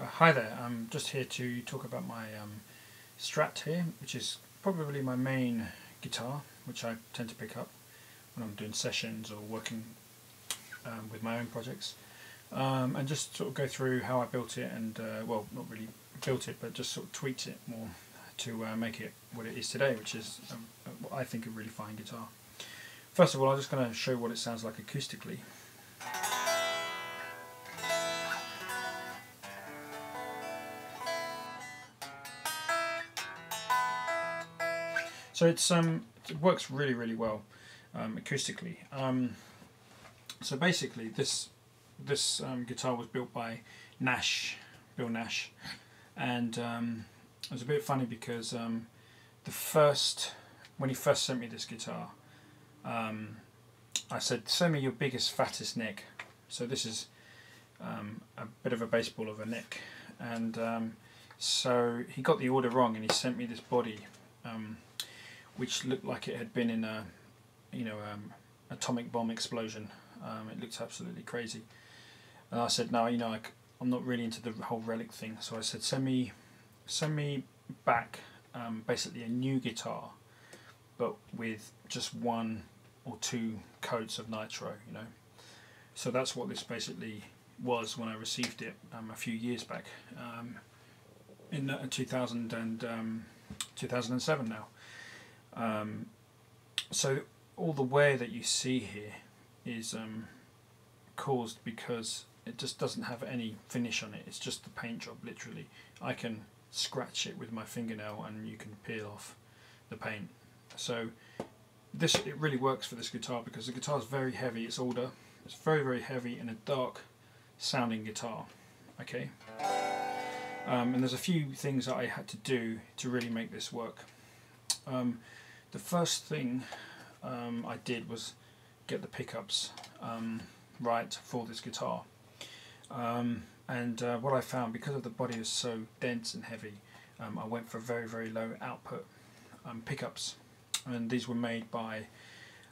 Hi there, I'm just here to talk about my Strat here, which is probably my main guitar, which I tend to pick up when I'm doing sessions or working with my own projects, and just sort of go through how I built it and, well, not really built it, but just sort of tweaked it more to make it what it is today, which is what I think a really fine guitar. First of all, I'm just going to show what it sounds like acoustically. So it works really well acoustically. So basically, this guitar was built by Bill Nash, and it was a bit funny because when he first sent me this guitar, I said, "Send me your biggest, fattest neck." So this is a bit of a baseball of a neck, and so he got the order wrong, and he sent me this body. Which looked like it had been in a, atomic bomb explosion. It looked absolutely crazy. And I said, no, I'm not really into the whole relic thing. So I said, send me back basically a new guitar, but with just 1 or 2 coats of nitro, So that's what this basically was when I received it a few years back, in 2007 now. So all the wear that you see here is caused because it just doesn't have any finish on it. It's just the paint job, literally. I can scratch it with my fingernail and you can peel off the paint. So it really works for this guitar because the guitar is very heavy. It's older. It's very heavy and a dark sounding guitar. Okay. And there's a few things that I had to do to really make this work. The first thing I did was get the pickups right for this guitar, and what I found, because of the body is so dense and heavy, I went for very low output pickups, and these were made by,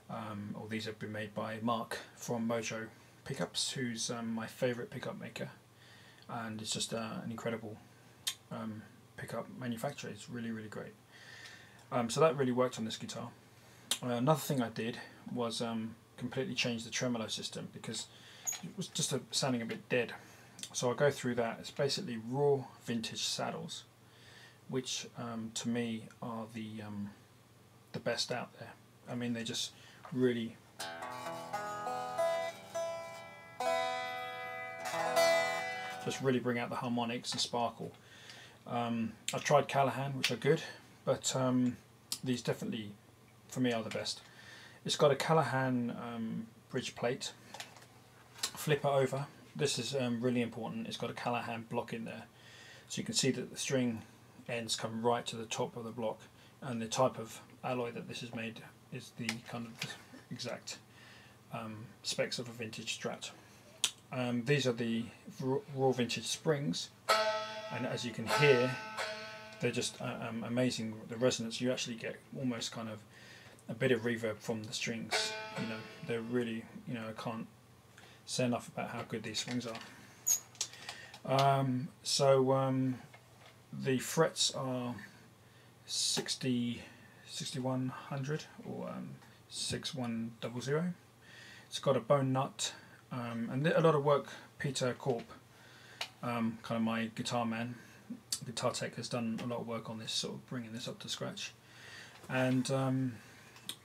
or these have been made by Mark from Mojo Pickups, who's my favourite pickup maker, and it's just an incredible pickup manufacturer. It's really great. So that really worked on this guitar. Another thing I did was completely change the tremolo system because it was just sounding a bit dead. So I'll go through that. It's basically raw vintage saddles, which to me are the best out there. I mean, they just really bring out the harmonics and sparkle. I've tried Callahan, which are good, but these definitely, for me, are the best. It's got a Callahan bridge plate. Flip it over. This is really important. It's got a Callahan block in there, so you can see that the string ends come right to the top of the block, and the type of alloy that this is made is the kind of exact specs of a vintage Strat. These are the raw vintage springs, and as you can hear, they're just amazing. The resonance, you actually get almost kind of a bit of reverb from the strings. They're really, I can't say enough about how good these strings are. The frets are 6100 or 6100. It's got a bone nut, and a lot of work. Peter Korp, kind of my guitar tech, has done a lot of work on this, sort of bringing this up to scratch. And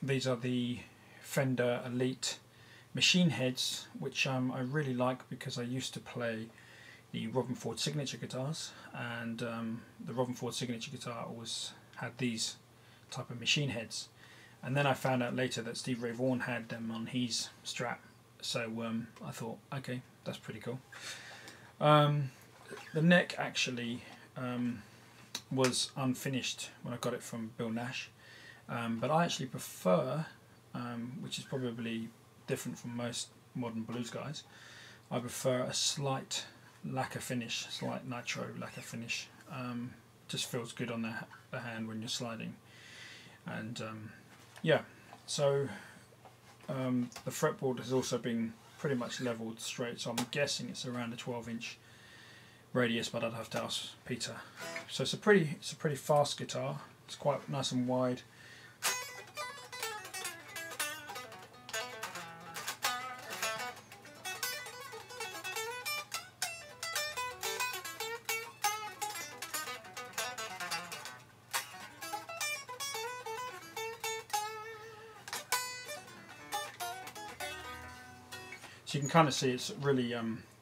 these are the Fender Elite machine heads, which I really like because I used to play the Robben Ford signature guitars, and the Robben Ford signature guitar always had these type of machine heads. And then I found out later that Steve Ray Vaughan had them on his Strat, so I thought, okay, that's pretty cool. The neck actually was unfinished when I got it from Bill Nash, but I actually prefer, which is probably different from most modern blues guys, I prefer a slight lacquer finish, slight nitro lacquer finish. Just feels good on the hand when you're sliding. And yeah, so the fretboard has also been pretty much leveled straight, so I'm guessing it's around a 12-inch radius, but I'd have to ask Peter. So it's a pretty fast guitar. It's quite nice and wide. So you can kind of see it's really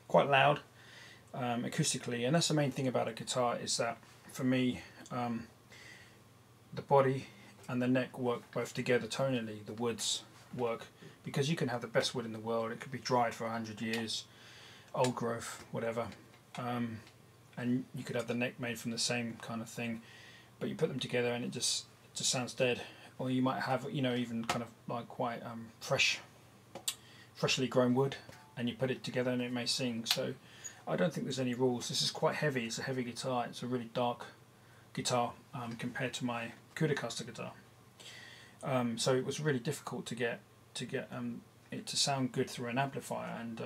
quite loud acoustically, and that's the main thing about a guitar, is that for me the body and the neck work both together tonally. The woods work, because you can have the best wood in the world, it could be dried for 100 years, old growth, whatever, and you could have the neck made from the same kind of thing, but you put them together and it just sounds dead. Or you might have, you know, even kind of like quite freshly grown wood, and you put it together and it may sing. So I don't think there's any rules. This is quite heavy. It's a heavy guitar. It's a really dark guitar compared to my Stratocaster guitar. So it was really difficult to get it to sound good through an amplifier, and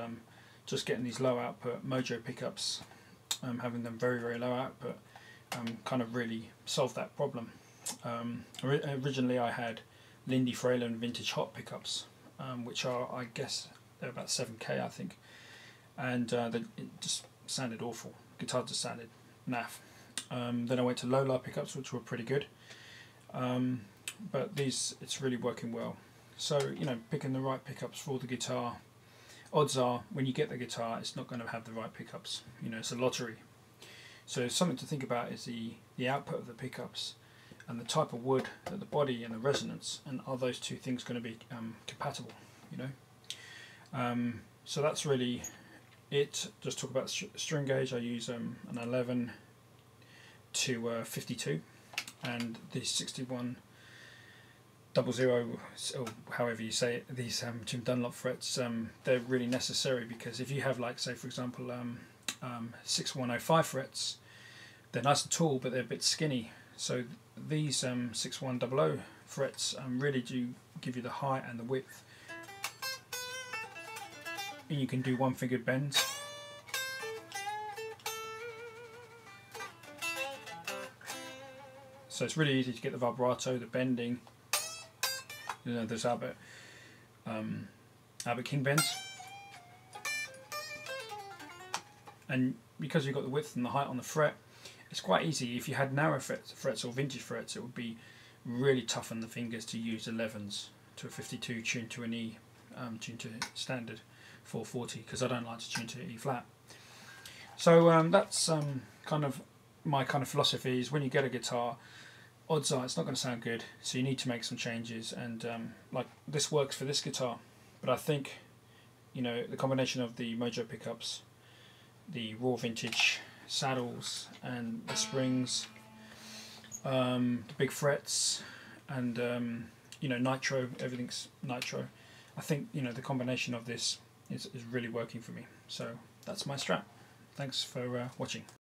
just getting these low output Mojo pickups, having them very low output, kind of really solved that problem. Originally I had Lindy Fralin vintage hot pickups, which are, I guess, they're about 7k I think, and it just sounded awful. Guitar just sounded naff. Then I went to Lola pickups, which were pretty good, but these, it's really working well. So, you know, picking the right pickups for the guitar, odds are when you get the guitar it's not going to have the right pickups. You know, it's a lottery. So something to think about is the output of the pickups and the type of wood, the body and the resonance, and are those two things going to be compatible, you know. So that's really it. Just talk about string gauge. I use an 11 to 52, and the 6100, or however you say it, these Jim Dunlop frets, they're really necessary, because if you have, like, say for example 6105 frets, they're nice and tall but they're a bit skinny. So these 6100 frets really do give you the height and the width, and you can do one-fingered bends. So it's really easy to get the vibrato, the bending. You know, there's Albert King bends, and because you've got the width and the height on the fret, it's quite easy. If you had narrow frets or vintage frets, it would be really tough on the fingers to use 11s to a 52 tuned to an E, tuned to standard 440, because I don't like to tune to E flat. So that's kind of my kind of philosophy, is when you get a guitar, odds are it's not going to sound good, so you need to make some changes, and like this works for this guitar, but I think, you know, the combination of the Mojo pickups, the raw vintage saddles and the springs, the big frets, and you know, nitro, everything's nitro. I think, you know, the combination of this is really working for me. So that's my Strat. Thanks for watching.